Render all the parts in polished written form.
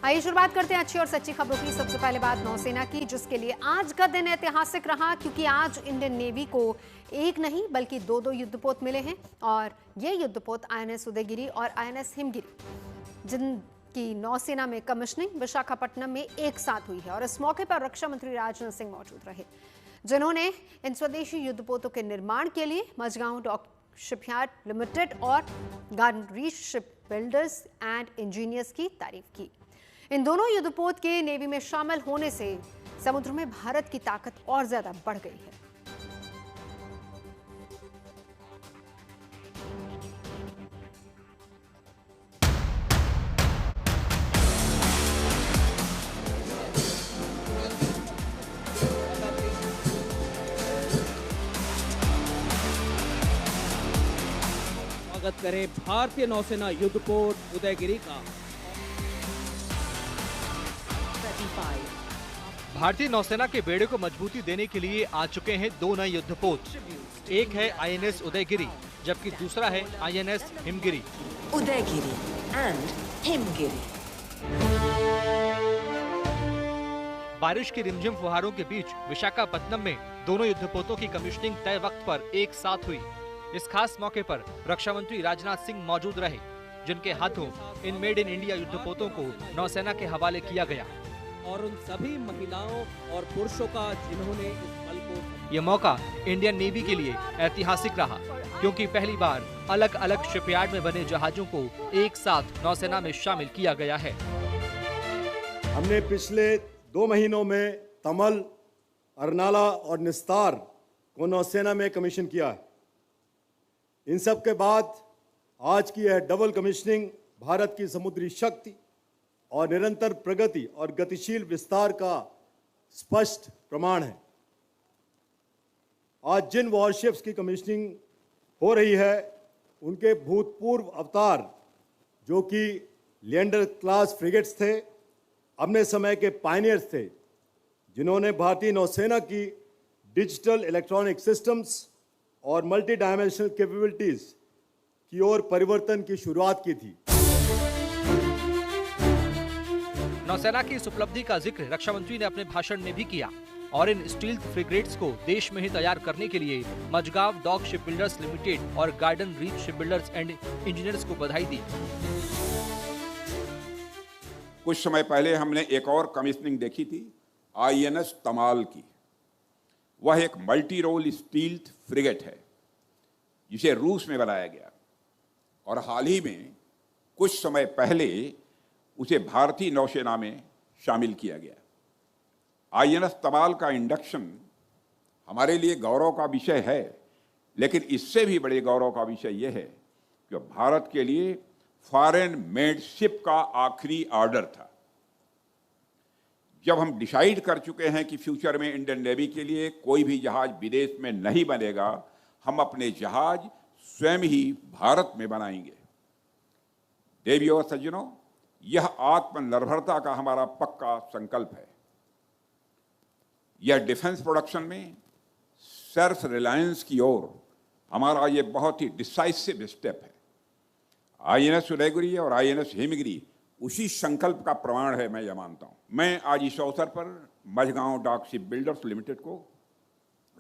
आइए शुरुआत करते हैं अच्छी और सच्ची खबरों की। सबसे पहले बात नौसेना की, जिसके लिए आज का दिन ऐतिहासिक रहा, क्योंकि आज इंडियन नेवी को एक नहीं बल्कि दो युद्धपोत मिले हैं। और ये युद्धपोत INS उदयगिरी और INS हिमगिरी, जिनकी नौसेना में कमिश्निंग विशाखापट्टनम में एक साथ हुई है। और इस मौके पर रक्षा मंत्री राजनाथ सिंह मौजूद रहे, जिन्होंने इन स्वदेशी युद्धपोतों के निर्माण के लिए मझगांव डॉक शिपयार्ड लिमिटेड और Garden Reach Ship Builders and engineers की तारीफ की। इन दोनों युद्धपोत के नेवी में शामिल होने से समुद्र में भारत की ताकत और ज्यादा बढ़ गई है। स्वागत करें भारतीय नौसेना युद्धपोत उदयगिरी का। भारतीय नौसेना के बेड़े को मजबूती देने के लिए आ चुके हैं दो नए युद्धपोत। एक है INS उदयगिरी, जबकि दूसरा है INS हिमगिरी। उदयगिरी एंड हिमगिरी। बारिश की रिमझिम फुहारों के बीच विशाखापट्टनम में दोनों युद्धपोतों की कमीशनिंग तय वक्त पर एक साथ हुई। इस खास मौके पर रक्षा मंत्री राजनाथ सिंह मौजूद रहे, जिनके हाथों इन मेड इन इंडिया युद्धपोतों को नौसेना के हवाले किया गया। और उन सभी महिलाओं और पुरुषों का जिन्होंने इस पल को ये मौका इंडियन नेवी के लिए ऐतिहासिक रहा, क्योंकि पहली बार अलग अलग शिपयार्ड में बने जहाजों को एक साथ नौसेना में शामिल किया गया है। हमने पिछले 2 महीनों में तमल, अर्नाला और निस्तार को नौसेना में कमीशन किया है। इन सब के बाद आज की यह डबल कमीशनिंग भारत की समुद्री शक्ति और निरंतर प्रगति और गतिशील विस्तार का स्पष्ट प्रमाण है। आज जिन वॉरशिप्स की कमीशनिंग हो रही है, उनके भूतपूर्व अवतार, जो कि लिएंडर क्लास फ्रिगेट्स थे, अपने समय के पायनियर्स थे, जिन्होंने भारतीय नौसेना की डिजिटल इलेक्ट्रॉनिक सिस्टम्स और मल्टी डायमेंशनल कैपेबिलिटीज की ओर परिवर्तन की शुरुआत की थी। नौसेना की इस उपलब्धि का जिक्र रक्षा मंत्री ने अपने भाषण में भी किया और इन स्टील फ्रिगेट्स को देश में ही तैयार करने के लिए Mazagon Dock Ship Builders Limited और Garden Reach Ship Builders and Engineers को बधाई दी। कुछ समय पहले हमने एक और कमीशनिंग देखी थी, INS तमाल की। वह एक मल्टी रोल स्टील फ्रिगेट है, जिसे रूस में बनाया गया और हाल ही में कुछ समय पहले उसे भारतीय नौसेना में शामिल किया गया। INS तमाल का इंडक्शन हमारे लिए गौरव का विषय है, लेकिन इससे भी बड़े गौरव का विषय यह है कि भारत के लिए फॉरेन मेड शिप का आखिरी ऑर्डर था। जब हम डिसाइड कर चुके हैं कि फ्यूचर में इंडियन नेवी के लिए कोई भी जहाज विदेश में नहीं बनेगा, हम अपने जहाज स्वयं ही भारत में बनाएंगे। देवियों और सज्जनों, यह आत्मनिर्भरता का हमारा पक्का संकल्प है। यह डिफेंस प्रोडक्शन में सेल्फ रिलायंस की ओर हमारा यह बहुत ही डिसाइसिव स्टेप है। INS उदयगिरी और INS हिमगिरी उसी संकल्प का प्रमाण है, मैं यह मानता हूं। मैं आज इस अवसर पर Mazagon Dock Ship Builders Limited को,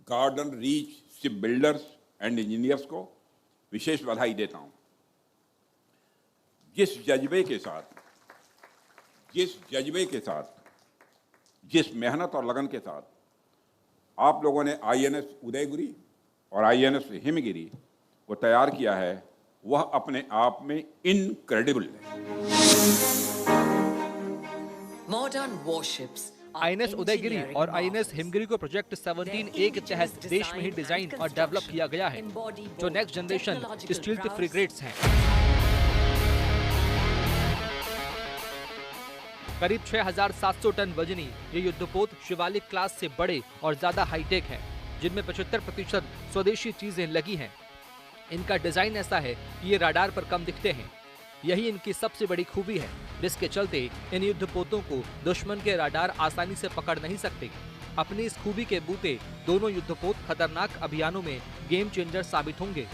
Garden Reach Ship Builders and Engineers को विशेष बधाई देता हूं। जिस जज्बे के साथ, जिस मेहनत और लगन के साथ आप लोगों ने INS उदयगिरी और INS हिमगिरी को तैयार किया है, वह अपने आप में इनक्रेडिबल है। मॉडर्न वॉरशिप्स INS उदयगिरी और INS हिमगिरी को प्रोजेक्ट 17A के तहत देश में ही डिजाइन और डेवलप किया गया है, जो नेक्स्ट जनरेशन स्टील फ्रिगेट्स हैं। करीब 6,700 टन वजनी ये युद्धपोत शिवालिक क्लास से बड़े और ज्यादा हाईटेक हैं, जिनमें 75% स्वदेशी चीजें लगी हैं। इनका डिजाइन ऐसा है कि ये राडार पर कम दिखते हैं। यही इनकी सबसे बड़ी खूबी है, जिसके चलते इन युद्धपोतों को दुश्मन के राडार आसानी से पकड़ नहीं सकते। अपनी इस खूबी के बूते दोनों युद्धपोत खतरनाक अभियानों में गेम चेंजर साबित होंगे।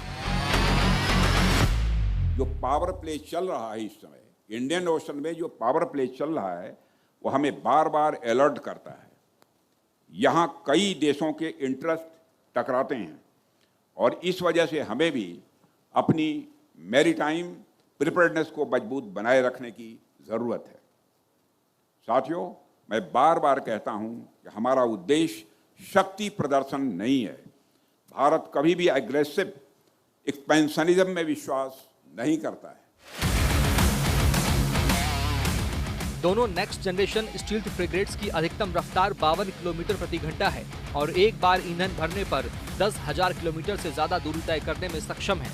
जो पावर प्ले चल रहा है इस समय इंडियन ओशन में जो पावर प्ले चल रहा है वो हमें बार बार अलर्ट करता है। यहाँ कई देशों के इंटरेस्ट टकराते हैं और इस वजह से हमें भी अपनी मैरीटाइम प्रिपेयर्डनेस को मजबूत बनाए रखने की ज़रूरत है। साथियों, मैं बार बार कहता हूँ कि हमारा उद्देश्य शक्ति प्रदर्शन नहीं है। भारत कभी भी एग्रेसिव एक्सपेंशनिज्म में विश्वास नहीं करता है। दोनों नेक्स्ट जनरेशन स्टील्थ फ्रिगेट्स की अधिकतम रफ्तार 52 किलोमीटर प्रति घंटा है और एक बार ईंधन भरने पर 10,000 किलोमीटर से ज्यादा दूरी तय करने में सक्षम है।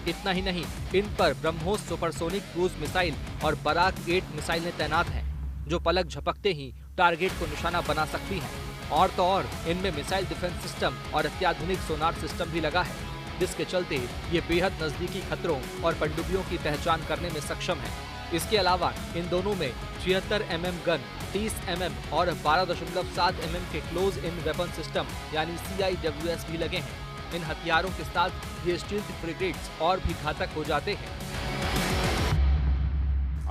इतना ही नहीं, इन पर ब्रह्मोस सुपरसोनिक क्रूज मिसाइल और बराक 8 मिसाइलें तैनात हैं, जो पलक झपकते ही टारगेट को निशाना बना सकती हैं। और तो और इनमें मिसाइल डिफेंस सिस्टम और अत्याधुनिक सोनार सिस्टम भी लगा है, जिसके चलते ये बेहद नजदीकी खतरों और पनडुब्बियों की पहचान करने में सक्षम है। इसके अलावा इन दोनों में 76 mm गन, 30 mm और 12.7 mm के क्लोज इन वेपन सिस्टम यानी CIWS भी लगे हैं। इन हथियारों के साथ ये स्टील्थ फ्रिगेट्स और भी घातक हो जाते हैं।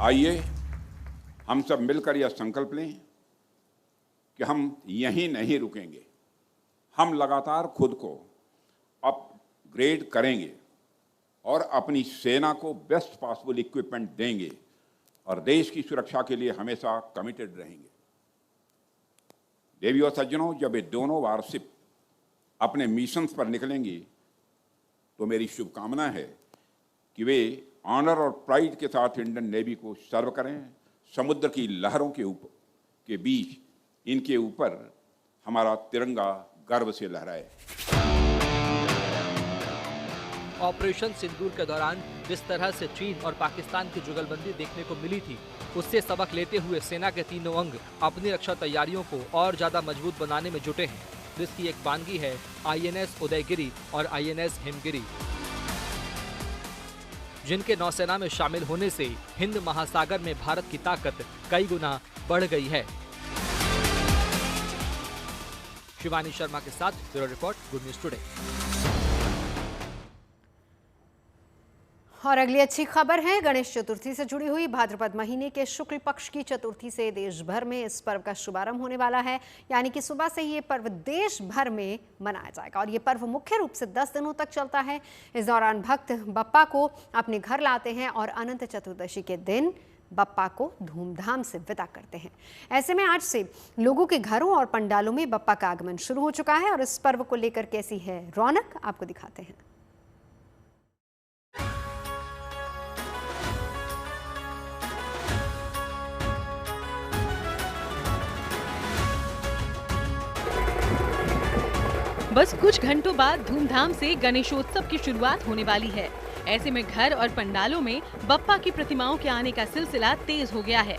आइए हम सब मिलकर यह संकल्प लें कि हम यहीं नहीं रुकेंगे। हम लगातार खुद को अपग्रेड करेंगे और अपनी सेना को बेस्ट पॉसिबल इक्विपमेंट देंगे और देश की सुरक्षा के लिए हमेशा कमिटेड रहेंगे। देवी और सज्जनों, जब ये दोनों वारशिप अपने मिशंस पर निकलेंगी तो मेरी शुभकामना है कि वे ऑनर और प्राइड के साथ इंडियन नेवी को सर्व करें। समुद्र की लहरों के बीच इनके ऊपर हमारा तिरंगा गर्व से लहराए। ऑपरेशन सिंदूर के दौरान जिस तरह से चीन और पाकिस्तान की जुगलबंदी देखने को मिली थी, उससे सबक लेते हुए सेना के तीनों अंग अपनी रक्षा तैयारियों को और ज्यादा मजबूत बनाने में जुटे हैं, जिसकी एक बानगी है INS उदयगिरी और INS हिमगिरी, जिनके नौसेना में शामिल होने से हिंद महासागर में भारत की ताकत कई गुना बढ़ गई है। शिवानी शर्मा के साथ bureau report, good news today. और अगली अच्छी खबर है गणेश चतुर्थी से जुड़ी हुई। भाद्रपद महीने के शुक्ल पक्ष की चतुर्थी से देश भर में इस पर्व का शुभारंभ होने वाला है, यानी कि सुबह से ही ये पर्व देश भर में मनाया जाएगा और ये पर्व मुख्य रूप से 10 दिनों तक चलता है। इस दौरान भक्त बप्पा को अपने घर लाते हैं और अनंत चतुर्दशी के दिन बप्पा को धूमधाम से विदा करते हैं। ऐसे में आज से लोगों के घरों और पंडालों में बप्पा का आगमन शुरू हो चुका है और इस पर्व को लेकर कैसी है रौनक, आपको दिखाते हैं। बस कुछ घंटों बाद धूमधाम से गणेशोत्सव की शुरुआत होने वाली है। ऐसे में घर और पंडालों में बप्पा की प्रतिमाओं के आने का सिलसिला तेज हो गया है।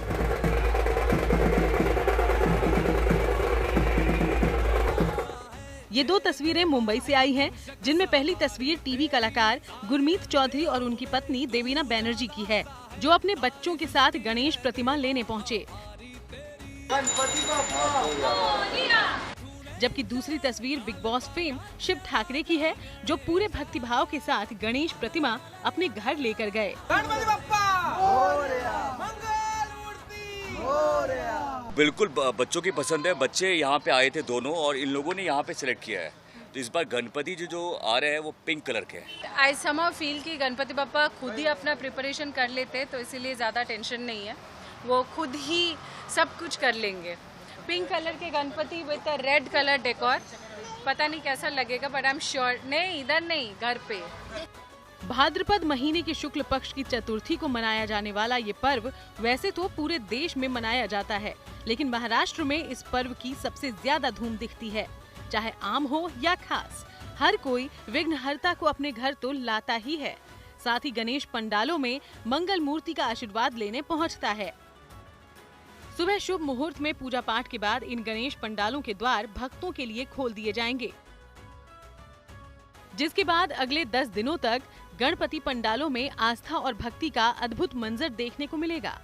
ये 2 तस्वीरें मुंबई से आई हैं, जिनमें पहली तस्वीर टीवी कलाकार गुरमीत चौधरी और उनकी पत्नी देवीना बैनर्जी की है, जो अपने बच्चों के साथ गणेश प्रतिमा लेने पहुंचे। जबकि दूसरी तस्वीर big boss fame Shiv Thakare की है, जो पूरे भक्तिभाव के साथ गणेश प्रतिमा अपने घर लेकर गए। बिल्कुल बच्चों की पसंद है। बच्चे यहाँ पे आए थे दोनों और इन लोगों ने यहाँ पे सिलेक्ट किया है। तो इस बार गणपति जो आ रहे हैं वो पिंक कलर के हैं। आई समहाउ फील कि गणपति बप्पा खुद ही अपना प्रिपरेशन कर लेते, तो इसीलिए ज़्यादा टेंशन नहीं है, वो खुद ही सब कुछ कर लेंगे। पिंक कलर के Ganpati with a red colour decor, पता नहीं कैसा लगेगा, बट आई एम श्योर। नहीं, इधर नहीं, घर पे। भाद्रपद महीने के शुक्ल पक्ष की चतुर्थी को मनाया जाने वाला ये पर्व वैसे तो पूरे देश में मनाया जाता है, लेकिन महाराष्ट्र में इस पर्व की सबसे ज्यादा धूम दिखती है। चाहे आम हो या खास, हर कोई विघ्नहर्ता को अपने घर तो लाता ही है। साथ ही गणेश पंडालों में मंगल मूर्ति का आशीर्वाद लेने पहुंचता है। सुबह शुभ मुहूर्त में पूजा पाठ के बाद इन गणेश पंडालों के द्वार भक्तों के लिए खोल दिए जाएंगे, जिसके बाद अगले 10 दिनों तक गणपति पंडालों में आस्था और भक्ति का अद्भुत मंजर देखने को मिलेगा।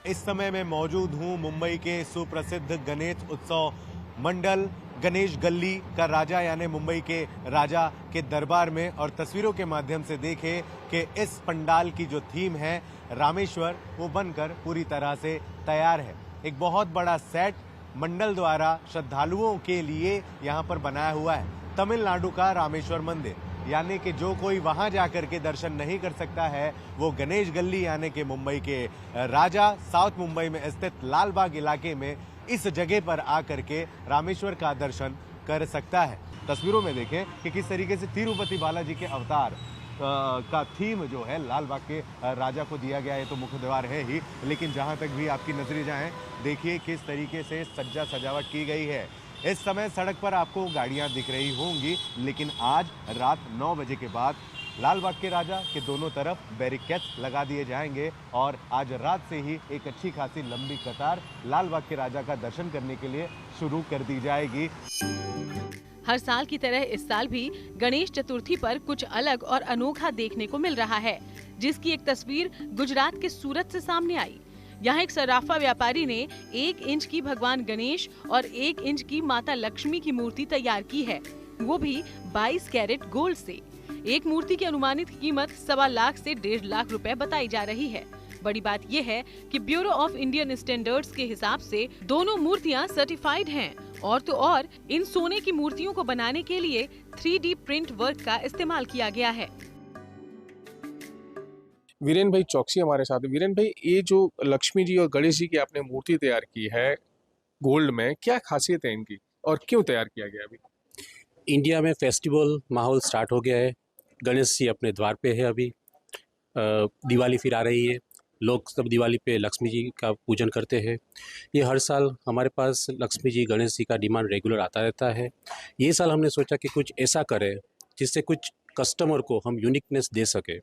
इस समय मैं मौजूद हूं मुंबई के सुप्रसिद्ध गणेश उत्सव मंडल गणेश गल्ली का राजा यानी मुंबई के राजा के दरबार में और तस्वीरों के माध्यम से देखें कि इस पंडाल की जो थीम है रामेश्वर, वो बनकर पूरी तरह से तैयार है। एक बहुत बड़ा सेट मंडल द्वारा श्रद्धालुओं के लिए यहाँ पर बनाया हुआ है। तमिलनाडु का रामेश्वर मंदिर, यानी कि जो कोई वहां जाकर के दर्शन नहीं कर सकता है वो गणेश गल्ली यानी कि मुंबई के राजा साउथ मुंबई में स्थित लालबाग इलाके में इस जगह पर आकर के रामेश्वर का दर्शन कर सकता है। तस्वीरों में देखें कि किस तरीके से तिरुपति बालाजी के अवतार का थीम जो है लालबाग के राजा को दिया गया है। तो मुख्य द्वार है ही, लेकिन जहां तक भी आपकी नजरें जाएं, देखिए किस तरीके से सज्जा सजावट की गई है। इस समय सड़क पर आपको गाड़ियां दिख रही होंगी, लेकिन आज रात 9 बजे के बाद लालबाग के राजा के दोनों तरफ बैरिकेड्स लगा दिए जाएंगे और आज रात से ही एक अच्छी खासी लंबी कतार लालबाग के राजा का दर्शन करने के लिए शुरू कर दी जाएगी। हर साल की तरह इस साल भी गणेश चतुर्थी पर कुछ अलग और अनोखा देखने को मिल रहा है, जिसकी एक तस्वीर गुजरात के सूरत से सामने आई। यहाँ एक सराफा व्यापारी ने 1 इंच की भगवान गणेश और 1 इंच की माता लक्ष्मी की मूर्ति तैयार की है, वो भी 22 कैरेट गोल्ड से। एक मूर्ति की अनुमानित कीमत 1.25 लाख से 1.5 लाख रुपए बताई जा रही है। बड़ी बात यह है कि ब्यूरो ऑफ इंडियन स्टैंडर्ड्स के हिसाब से दोनों मूर्तियां सर्टिफाइड हैं और तो और इन सोने की मूर्तियों को बनाने के लिए 3D प्रिंट वर्क का इस्तेमाल किया गया है। वीरेन भाई चौकसी हमारे साथ है। वीरेन भाई, ये जो लक्ष्मी जी और गणेश जी की आपने मूर्ति तैयार की है गोल्ड में, क्या खासियत है इनकी और क्यों तैयार किया गया? अभी इंडिया में फेस्टिवल माहौल स्टार्ट हो गया है। गणेश जी अपने द्वार पे है, अभी दिवाली फिर आ रही है, लोग सब दिवाली पे लक्ष्मी जी का पूजन करते हैं। ये हर साल हमारे पास लक्ष्मी जी गणेश जी का डिमांड रेगुलर आता रहता है। ये साल हमने सोचा कि कुछ ऐसा करें जिससे कुछ कस्टमर को हम यूनिकनेस दे सके।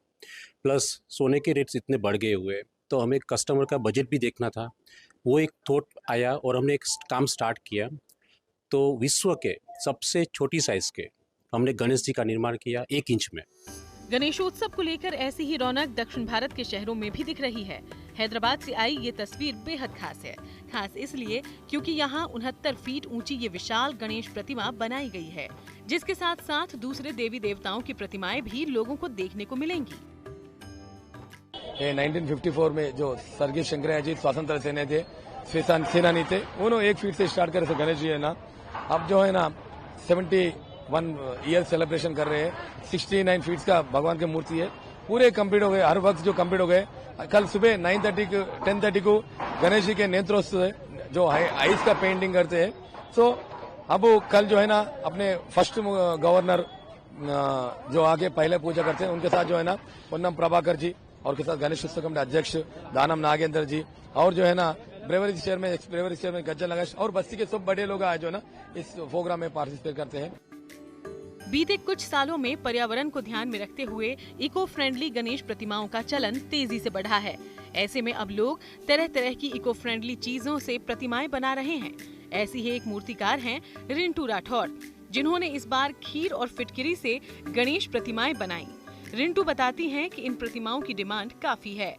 प्लस सोने के रेट्स इतने बढ़ गए हुए, तो हमें कस्टमर का बजट भी देखना था। वो एक थॉट आया और हमने एक काम स्टार्ट किया। तो विश्व के सबसे छोटी साइज के हमने गणेश जी का निर्माण किया 1 इंच में। गणेशोत्सव को लेकर ऐसी ही रौनक दक्षिण भारत के शहरों में भी दिख रही है। हैदराबाद से आई ये तस्वीर बेहद खास है। खास इसलिए क्योंकि यहाँ 69 फीट ऊंची ये विशाल गणेश प्रतिमा बनाई गई है, जिसके साथ साथ दूसरे देवी देवताओं की प्रतिमाएं भी लोगों को देखने को मिलेंगी। 1954 में जो स्वर्गीय शंकराचार्य जी स्वतंत्र सेनानी थे, उन्होंने 1 फीट से स्टार्ट करे थे गणेश जी है ना। अब जो है ना 71 ईयर सेलिब्रेशन कर रहे हैं। 69 फीट का भगवान की मूर्ति है, पूरे कंप्लीट हो गए, हर वक्त जो कंप्लीट हो गए। कल सुबह 10:30 को गणेश जी के नेत्रोत्सव है, जो आइस का पेंटिंग करते हैं। सो अब कल जो है ना अपने फर्स्ट गवर्नर जो आगे पहले पूजा करते हैं, उनके साथ जो है ना पुन्नम प्रभाकर जी और के साथ गणेश उत्सव कमेटी अध्यक्ष दानम नागेंद्र जी और जो है ना ब्रेवरी चेयरमैन गज्जल नगेश और बस्ती के सब बड़े लोग आए जो ना इस प्रोग्राम में पार्टिसिपेट करते हैं। बीते कुछ सालों में पर्यावरण को ध्यान में रखते हुए इको फ्रेंडली गणेश प्रतिमाओं का चलन तेजी से बढ़ा है। ऐसे में अब लोग तरह तरह की इको फ्रेंडली चीजों से प्रतिमाएं बना रहे हैं। ऐसी ही एक मूर्तिकार हैं रिंटू राठौर, जिन्होंने इस बार खीर और फिटकिरी से गणेश प्रतिमाएं बनाई। रिंटू बताती हैं कि इन प्रतिमाओं की डिमांड काफी है।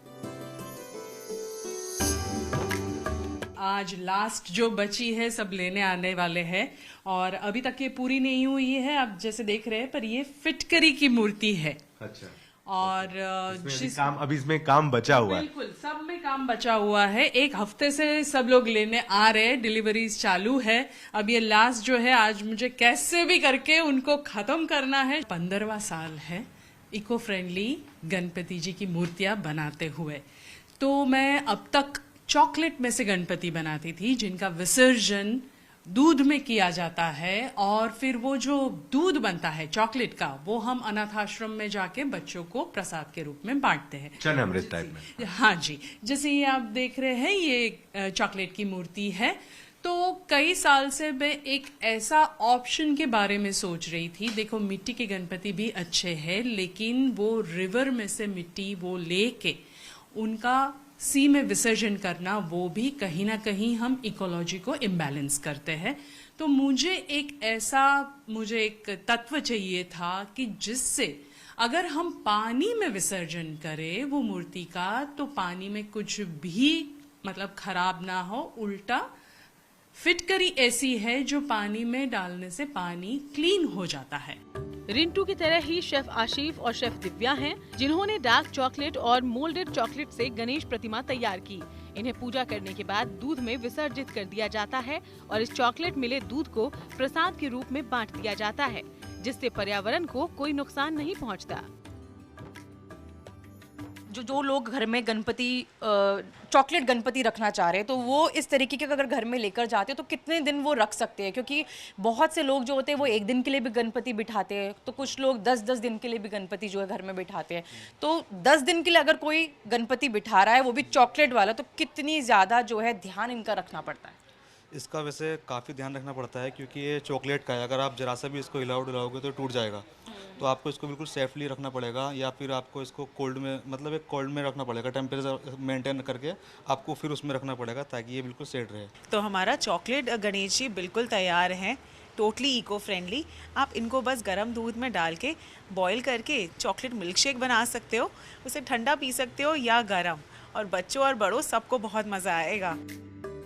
आज लास्ट जो बची है सब लेने आने वाले हैं और अभी तक ये पूरी नहीं हुई है। अब जैसे देख रहे हैं, पर ये फिटकरी की मूर्ति है। अच्छा। और अभी इसमें काम बचा हुआ है। बिल्कुल, सब में काम बचा हुआ है। 1 हफ्ते से सब लोग लेने आ रहे हैं, डिलीवरीज चालू है। अब ये लास्ट जो है आज मुझे कैसे भी करके उनको खत्म करना है। 15वां साल है इको फ्रेंडली गणपति जी की मूर्तियां बनाते हुए। तो मैं अब तक चॉकलेट में से गणपति बनाती थी, जिनका विसर्जन दूध में किया जाता है और फिर वो जो दूध बनता है चॉकलेट का, वो हम अनाथ आश्रम में जाके बच्चों को प्रसाद के रूप में बांटते हैं, चना अमृत टाइप में। हाँ जी, जैसे ये आप देख रहे हैं, ये चॉकलेट की मूर्ति है। तो कई साल से मैं एक ऐसा ऑप्शन के बारे में सोच रही थी। देखो, मिट्टी के गणपति भी अच्छे हैं, लेकिन वो रिवर में से मिट्टी वो लेके उनका सी में विसर्जन करना, वो भी कहीं ना कहीं हम इकोलॉजी को इम्बैलेंस करते हैं। तो मुझे एक तत्व चाहिए था कि जिससे अगर हम पानी में विसर्जन करें वो मूर्ति का, तो पानी में कुछ भी मतलब खराब ना हो, उल्टा फिटकरी ऐसी है जो पानी में डालने से पानी क्लीन हो जाता है। रिंटू की तरह ही शेफ आशिफ और शेफ दिव्या हैं, जिन्होंने डार्क चॉकलेट और मोल्डेड चॉकलेट से गणेश प्रतिमा तैयार की। इन्हें पूजा करने के बाद दूध में विसर्जित कर दिया जाता है और इस चॉकलेट मिले दूध को प्रसाद के रूप में बांट दिया जाता है, जिससे पर्यावरण को कोई नुकसान नहीं पहुंचता। जो लोग घर में गणपति चॉकलेट गणपति रखना चाह रहे हैं, तो वो इस तरीके के अगर घर में लेकर जाते हैं तो कितने दिन वो रख सकते हैं? क्योंकि बहुत से लोग जो होते हैं वो 1 दिन के लिए भी गणपति बिठाते हैं, तो कुछ लोग 10-10 दिन के लिए भी गणपति जो है घर में बिठाते हैं। तो 10 दिन के लिए अगर कोई गणपति बिठा रहा है, वो भी चॉकलेट वाला, तो कितनी ज़्यादा जो है ध्यान इनका रखना पड़ता है? इसका वैसे काफ़ी ध्यान रखना पड़ता है, क्योंकि ये चॉकलेट का है। अगर आप जरा सा भी इसको हिलाओगे तो टूट जाएगा। तो आपको इसको बिल्कुल सेफली रखना पड़ेगा, या फिर आपको इसको कोल्ड में, मतलब एक कोल्ड में रखना पड़ेगा, टेम्परेचर मेंटेन करके आपको फिर उसमें रखना पड़ेगा ताकि ये बिल्कुल सेट रहे। तो हमारा चॉकलेट गणेश जी बिल्कुल तैयार हैं, टोटली इको फ्रेंडली। आप इनको बस गर्म दूध में डाल के बॉईल करके चॉकलेट मिल्क शेक बना सकते हो, उसे ठंडा पी सकते हो या गर्म, और बच्चों और बड़ों सबको बहुत मज़ा आएगा।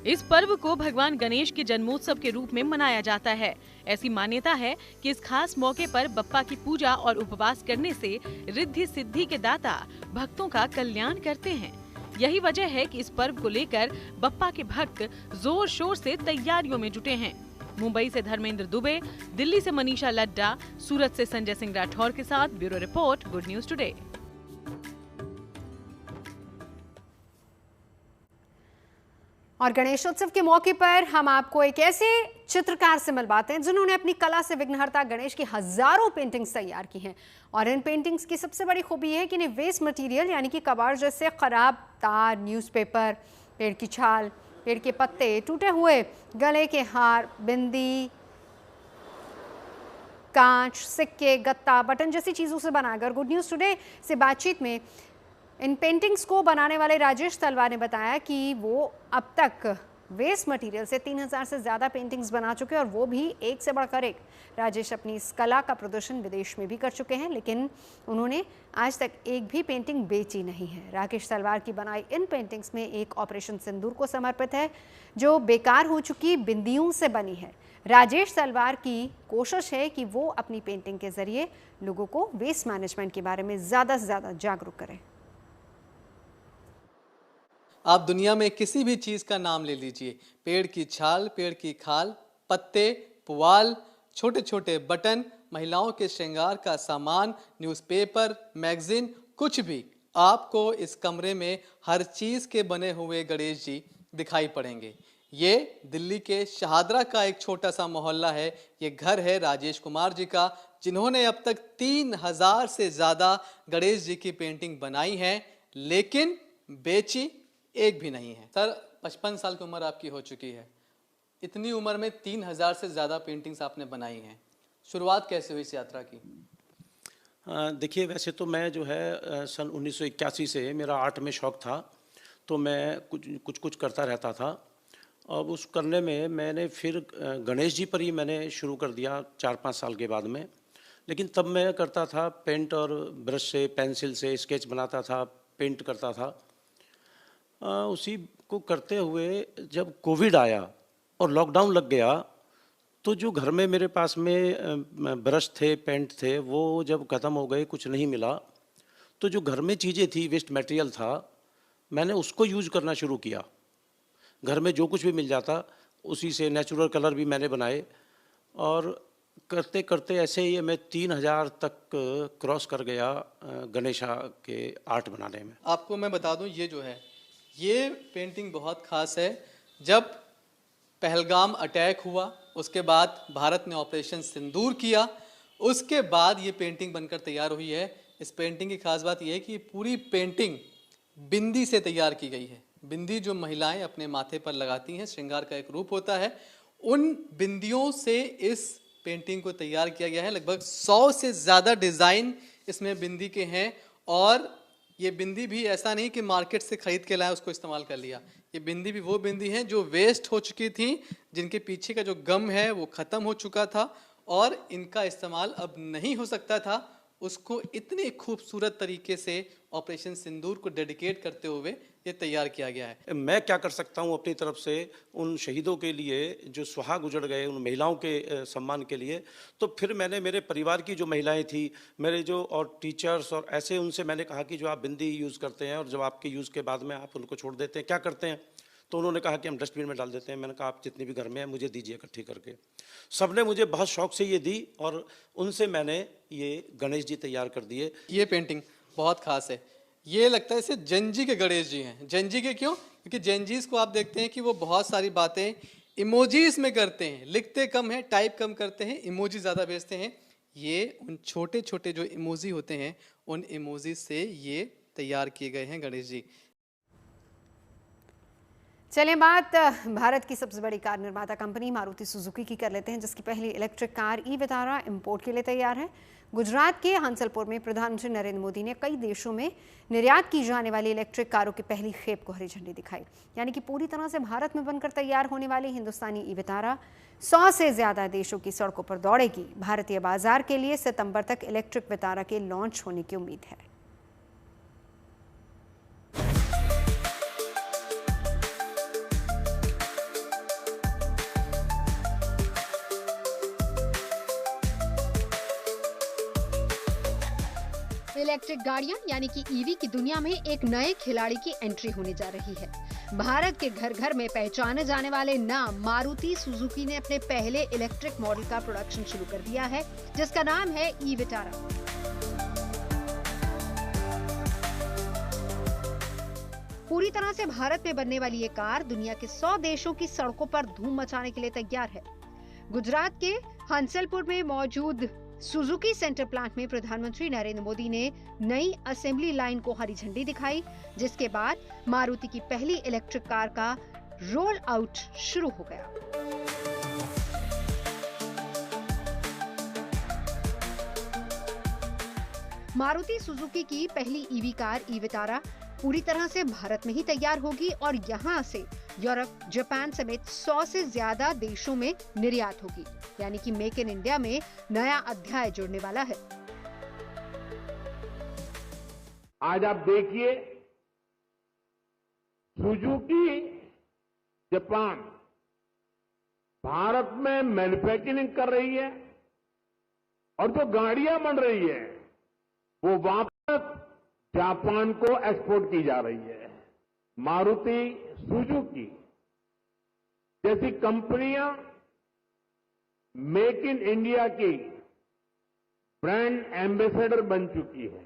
इस पर्व को भगवान गणेश के जन्मोत्सव के रूप में मनाया जाता है। ऐसी मान्यता है कि इस खास मौके पर बप्पा की पूजा और उपवास करने से रिद्धि सिद्धि के दाता भक्तों का कल्याण करते हैं। यही वजह है कि इस पर्व को लेकर बप्पा के भक्त जोर शोर से तैयारियों में जुटे हैं। मुंबई से धर्मेंद्र दुबे, दिल्ली से मनीषा लड्डा, सूरत से संजय सिंह राठौर के साथ bureau report, good news today. और गणेशोत्सव के मौके पर हम आपको एक ऐसे चित्रकार से मिलवाते हैं जिन्होंने अपनी कला से विघ्नहर्ता गणेश की हजारों पेंटिंग्स तैयार की हैं। और इन पेंटिंग्स की सबसे बड़ी खूबी है कि इन्हें वेस्ट मटेरियल यानी कि कबाड़ जैसे खराब तार, न्यूज़पेपर, पेड़ की छाल, पेड़ के पत्ते, टूटे हुए गले के हार, बिंदी, कांच, सिक्के, गत्ता, बटन जैसी चीज़ों से बनाकर गुड न्यूज़ टुडे से बातचीत में इन पेंटिंग्स को बनाने वाले राजेश तलवार ने बताया कि वो अब तक वेस्ट मटेरियल से 3000 से ज़्यादा पेंटिंग्स बना चुके हैं, और वो भी एक से बढ़कर एक। राजेश अपनी इस कला का प्रदर्शन विदेश में भी कर चुके हैं, लेकिन उन्होंने आज तक एक भी पेंटिंग बेची नहीं है। राकेश तलवार की बनाई इन पेंटिंग्स में एक ऑपरेशन सिंदूर को समर्पित है, जो बेकार हो चुकी बिंदियों से बनी है। राजेश तलवार की कोशिश है कि वो अपनी पेंटिंग के जरिए लोगों को वेस्ट मैनेजमेंट के बारे में ज़्यादा से ज़्यादा जागरूक करें। आप दुनिया में किसी भी चीज़ का नाम ले लीजिए, पेड़ की छाल, पेड़ की खाल, पत्ते, पुआल, छोटे छोटे बटन, महिलाओं के श्रृंगार का सामान, न्यूज़पेपर, मैगजीन, कुछ भी आपको इस कमरे में हर चीज़ के बने हुए गणेश जी दिखाई पड़ेंगे। ये दिल्ली के शहादरा का एक छोटा सा मोहल्ला है। ये घर है राजेश कुमार जी का, जिन्होंने अब तक 3000 से ज़्यादा गणेश जी की पेंटिंग बनाई है, लेकिन बेची एक भी नहीं है। सर, 55 साल की उम्र आपकी हो चुकी है, इतनी उम्र में 3000 से ज़्यादा पेंटिंग्स आपने बनाई हैं। शुरुआत कैसे हुई इस यात्रा की? देखिए, वैसे तो मैं जो है सन 1981 से मेरा आर्ट में शौक़ था, तो मैं कुछ करता रहता था। अब उस करने में मैंने फिर गणेश जी पर ही मैंने शुरू कर दिया 4-5 साल के बाद में। लेकिन तब मैं करता था पेंट और ब्रश से, पेंसिल से स्केच बनाता था, पेंट करता था। उसी को करते हुए जब कोविड आया और लॉकडाउन लग गया, तो जो घर में मेरे पास में ब्रश थे, पेंट थे, वो जब ख़त्म हो गए, कुछ नहीं मिला, तो जो घर में चीज़ें थी, वेस्ट मटेरियल था, मैंने उसको यूज़ करना शुरू किया। घर में जो कुछ भी मिल जाता उसी से नेचुरल कलर भी मैंने बनाए, और करते करते ऐसे ही मैं 3000 तक क्रॉस कर गया गणेशा के आर्ट बनाने में। आपको मैं बता दूं, ये जो है ये पेंटिंग बहुत ख़ास है। जब पहलगाम अटैक हुआ, उसके बाद भारत ने ऑपरेशन सिंदूर किया, उसके बाद ये पेंटिंग बनकर तैयार हुई है। इस पेंटिंग की खास बात यह है कि पूरी पेंटिंग बिंदी से तैयार की गई है। बिंदी जो महिलाएं अपने माथे पर लगाती हैं, श्रृंगार का एक रूप होता है, उन बिंदियों से इस पेंटिंग को तैयार किया गया है। लगभग 100 से ज़्यादा डिज़ाइन इसमें बिंदी के हैं, और ये बिंदी भी ऐसा नहीं कि मार्केट से खरीद के लाए उसको इस्तेमाल कर लिया। ये बिंदी भी वो बिंदी हैं जो वेस्ट हो चुकी थी, जिनके पीछे का जो गम है वो ख़त्म हो चुका था और इनका इस्तेमाल अब नहीं हो सकता था, उसको इतने खूबसूरत तरीके से ऑपरेशन सिंदूर को डेडिकेट करते हुए ये तैयार किया गया है। मैं क्या कर सकता हूं अपनी तरफ से उन शहीदों के लिए जो सुहाग उजड़ गए, उन महिलाओं के सम्मान के लिए, तो फिर मैंने मेरे परिवार की जो महिलाएं थी, मेरे जो और टीचर्स और ऐसे, उनसे मैंने कहा कि जो आप बिंदी यूज़ करते हैं और जब आपके यूज़ के बाद में आप उनको छोड़ देते हैं, क्या करते हैं? तो उन्होंने कहा कि हम डस्टबिन में डाल देते हैं। मैंने कहा आप जितनी भी घर में है मुझे दीजिए इकट्ठी करके। सबने मुझे बहुत शौक से ये दी और उनसे मैंने ये गणेश जी तैयार कर दिए। ये पेंटिंग बहुत खास है। ये लगता है इसे जंजी के गणेश जी हैं। जंजी के क्यों? क्योंकि जंजीज को आप देखते हैं कि वो बहुत सारी बातें इमोजीज में करते हैं, लिखते कम है, टाइप कम करते हैं, इमोजी ज़्यादा भेजते हैं। ये उन छोटे छोटे जो इमोजी होते हैं उन इमोजी से ये तैयार किए गए हैं गणेश जी। चलें बात भारत की सबसे बड़ी कार निर्माता कंपनी मारुति सुजुकी की कर लेते हैं, जिसकी पहली electric car e Vitara import के लिए तैयार है। गुजरात के हंसलपुर में प्रधानमंत्री नरेंद्र मोदी ने कई देशों में निर्यात की जाने वाली इलेक्ट्रिक कारों की पहली खेप को हरी झंडी दिखाई। यानी कि पूरी तरह से भारत में बनकर तैयार होने वाली हिंदुस्तानी ई विटारा 100 से ज्यादा देशों की सड़कों पर दौड़ेगी। भारतीय बाजार के लिए सितंबर तक इलेक्ट्रिक विटारा के लॉन्च होने की उम्मीद है। इलेक्ट्रिक गाड़ियां यानी कि ईवी की दुनिया में एक नए खिलाड़ी की एंट्री होने जा रही है। भारत के घर घर में पहचाने जाने वाले नाम मारुति सुजुकी ने अपने पहले इलेक्ट्रिक मॉडल का प्रोडक्शन शुरू कर दिया है, जिसका नाम है ई विटारा। पूरी तरह से भारत में बनने वाली ये कार दुनिया के 100 देशों की सड़कों पर धूम मचाने के लिए तैयार है। गुजरात के हंसलपुर में मौजूद सुजुकी सेंटर प्लांट में प्रधानमंत्री नरेंद्र मोदी ने नई असेंबली लाइन को हरी झंडी दिखाई, जिसके बाद मारुति की पहली इलेक्ट्रिक कार का रोल आउट शुरू हो गया। मारुति सुजुकी की पहली ईवी कार ई विटारा पूरी तरह से भारत में ही तैयार होगी और यहां से यूरोप, जापान समेत 100 से ज्यादा देशों में निर्यात होगी। यानी कि मेक इन इंडिया में नया अध्याय जुड़ने वाला है। आज आप देखिए, सुजुकी जापान भारत में मैन्युफैक्चरिंग कर रही है और जो गाड़ियां बन रही है वो वापस जापान को एक्सपोर्ट की जा रही है। मारुति सुजुकी जैसी कंपनियां मेक इन इंडिया की ब्रांड एम्बेसडर बन चुकी है।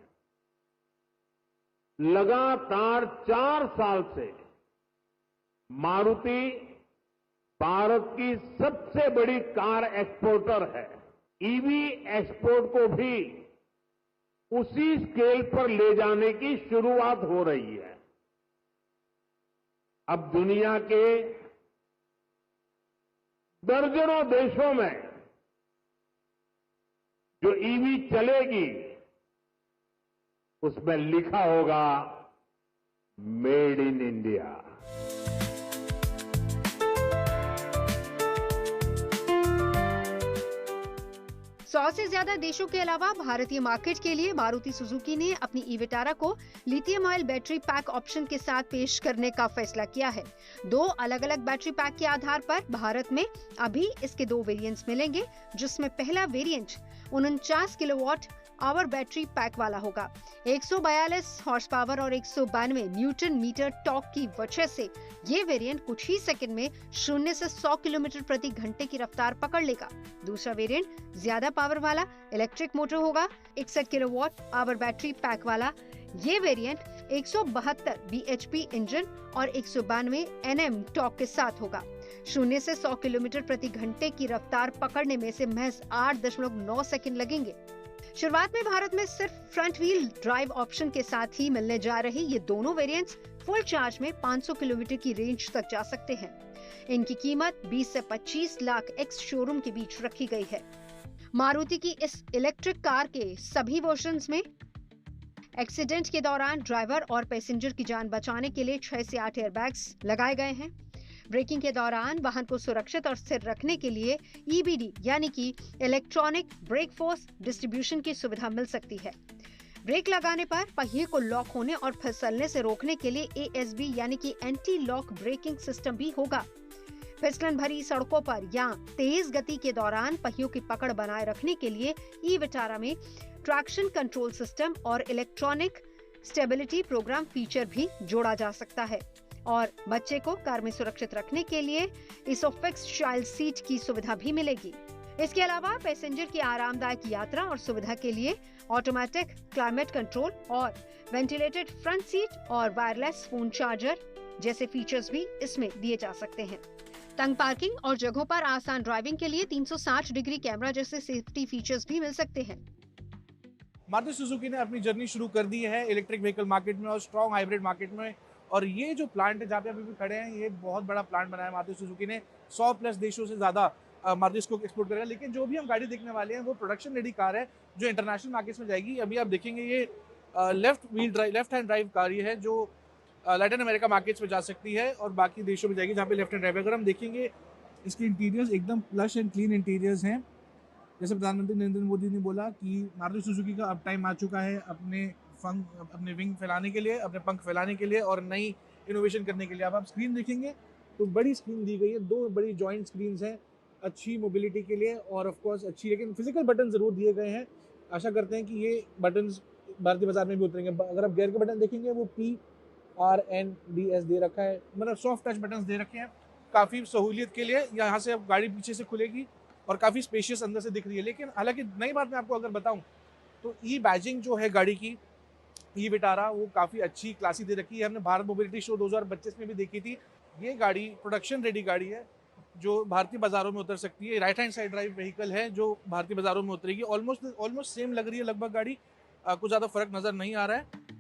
लगातार 4 साल से मारुति भारत की सबसे बड़ी कार एक्सपोर्टर है। ईवी एक्सपोर्ट को भी उसी स्केल पर ले जाने की शुरुआत हो रही है। अब दुनिया के दर्जनों देशों में जो ईवी चलेगी उसमें लिखा होगा मेड इन इंडिया। सौ से ज्यादा देशों के अलावा भारतीय मार्केट के लिए मारुति सुजुकी ने अपनी ई विटारा को lithium oil battery pack option के साथ पेश करने का फैसला किया है। 2 अलग अलग बैटरी पैक के आधार पर भारत में अभी इसके 2 वेरिएंट्स मिलेंगे, जिसमें पहला variant 49 kilowatt hour battery pack वाला होगा। 142 हॉर्स पावर और 192 न्यूटन मीटर टॉर्क की वजह से ये वेरिएंट कुछ ही सेकंड में 0 से 100 किलोमीटर प्रति घंटे की रफ्तार पकड़ लेगा। दूसरा वेरिएंट ज्यादा पावर वाला इलेक्ट्रिक मोटर होगा, 61 किलोवाट आवर बैटरी पैक वाला। ये वेरिएंट 172 bhp इंजन और 192 Nm टॉर्क के साथ होगा। 0 से 100 किलोमीटर प्रति घंटे की रफ्तार पकड़ने में से महज 8.9 सेकंड लगेंगे। शुरुआत में भारत में सिर्फ फ्रंट व्हील ड्राइव ऑप्शन के साथ ही मिलने जा रही ये दोनों वेरिएंट्स फुल चार्ज में 500 किलोमीटर की रेंज तक जा सकते हैं। इनकी कीमत 20 से 25 लाख एक्स शोरूम के बीच रखी गई है। मारुति की इस इलेक्ट्रिक कार के सभी वर्जन्स में एक्सीडेंट के दौरान ड्राइवर और पैसेंजर की जान बचाने के लिए 6 से 8 एयरबैग्स लगाए गए हैं। ब्रेकिंग के दौरान वाहन को सुरक्षित और स्थिर रखने के लिए EBD यानी कि इलेक्ट्रॉनिक ब्रेक फोर्स डिस्ट्रीब्यूशन की सुविधा मिल सकती है। ब्रेक लगाने पर पहिए को लॉक होने और फिसलने से रोकने के लिए ASB यानी कि एंटी लॉक ब्रेकिंग सिस्टम भी होगा। फिसलन भरी सड़कों पर या तेज गति के दौरान पहियों की पकड़ बनाए रखने के लिए ई-विटारा में ट्रैक्शन कंट्रोल सिस्टम और इलेक्ट्रॉनिक स्टेबिलिटी प्रोग्राम फीचर भी जोड़ा जा सकता है। और बच्चे को कार में सुरक्षित रखने के लिए इसोफिक्स चाइल्ड सीट की सुविधा भी मिलेगी। इसके अलावा पैसेंजर की आरामदायक यात्रा और सुविधा के लिए ऑटोमेटिक क्लाइमेट कंट्रोल और वेंटिलेटेड फ्रंट सीट और वायरलेस फोन चार्जर जैसे फीचर्स भी इसमें दिए जा सकते हैं। तंग पार्किंग और जगहों पर आसान ड्राइविंग के लिए 360 डिग्री कैमरा जैसे सेफ्टी फीचर्स भी मिल सकते हैं। मारुति सुजुकी ने अपनी जर्नी शुरू कर दी है इलेक्ट्रिक व्हीकल मार्केट में और स्ट्रॉन्ग हाइब्रिड मार्केट में। और ये जो प्लांट है जहाँ पे अभी भी खड़े हैं, ये बहुत बड़ा प्लांट बनाया मारुति सुजुकी ने। 100+ देशों से ज़्यादा मारुति इसको एक्सपोर्ट करेगा। लेकिन जो भी हम गाड़ी देखने वाले हैं वो प्रोडक्शन रेडी कार है जो इंटरनेशनल मार्केट्स में जाएगी। अभी आप देखेंगे ये लेफ्ट हैंड ड्राइव कार ये है जो लैटिन अमेरिका मार्केट्स में जा सकती है और बाकी देशों में जाएगी जहाँ पे लेफ्ट हैंड ड्राइव है। अगर हम देखेंगे इसके इंटीरियर्स एकदम प्लश एंड क्लीन इंटीरियर्स हैं। जैसे प्रधानमंत्री नरेंद्र मोदी ने बोला कि मारुति सुजुकी का अब टाइम आ चुका है अपने विंग फैलाने के लिए, अपने पंख फैलाने के लिए और नई इनोवेशन करने के लिए। अब आप स्क्रीन देखेंगे तो बड़ी स्क्रीन दी गई है, 2 बड़ी जॉइंट स्क्रीन्स हैं अच्छी मोबिलिटी के लिए और ऑफ कोर्स अच्छी, लेकिन फिजिकल बटन जरूर दिए गए हैं। आशा करते हैं कि ये बटन्स भारतीय बाजार में भी उतरेंगे। अगर आप गियर के बटन देखेंगे वो PRNDS दे रखा है, मतलब सॉफ्ट टच बटन्स दे रखे हैं काफ़ी सहूलियत के लिए। यहाँ से अब गाड़ी पीछे से खुलेगी और काफ़ी स्पेशियस अंदर से दिख रही है। लेकिन हालांकि नई बात मैं आपको अगर बताऊं तो बैजिंग जो है गाड़ी की ई-विटारा वो काफ़ी अच्छी क्लासी दे रखी है। हमने भारत मोबिलिटी शो 2025 में भी देखी थी। ये गाड़ी प्रोडक्शन रेडी गाड़ी है जो भारतीय बाजारों में उतर सकती है। Right hand side drive vehicle है जो भारतीय बाजारों में उतरेगी। ऑलमोस्ट सेम लग रही है लगभग गाड़ी, कुछ ज़्यादा फर्क नजर नहीं आ रहा है।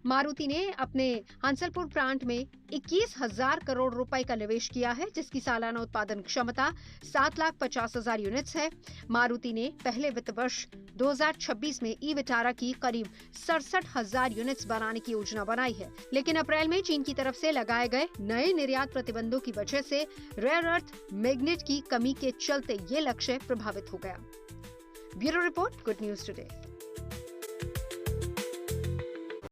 मारुति ने अपने हंसलपुर प्लांट में 21,000 करोड़ रुपए का निवेश किया है, जिसकी सालाना उत्पादन क्षमता 7,50,000 यूनिट्स है। मारुति ने पहले वित्त वर्ष 2026 में ई-विटारा की करीब 67,000 यूनिट्स बनाने की योजना बनाई है। लेकिन अप्रैल में चीन की तरफ से लगाए गए नए निर्यात प्रतिबंधों की वजह से रेयर अर्थ मैग्नेट की कमी के चलते ये लक्ष्य प्रभावित हो गया। Bureau report, good news today.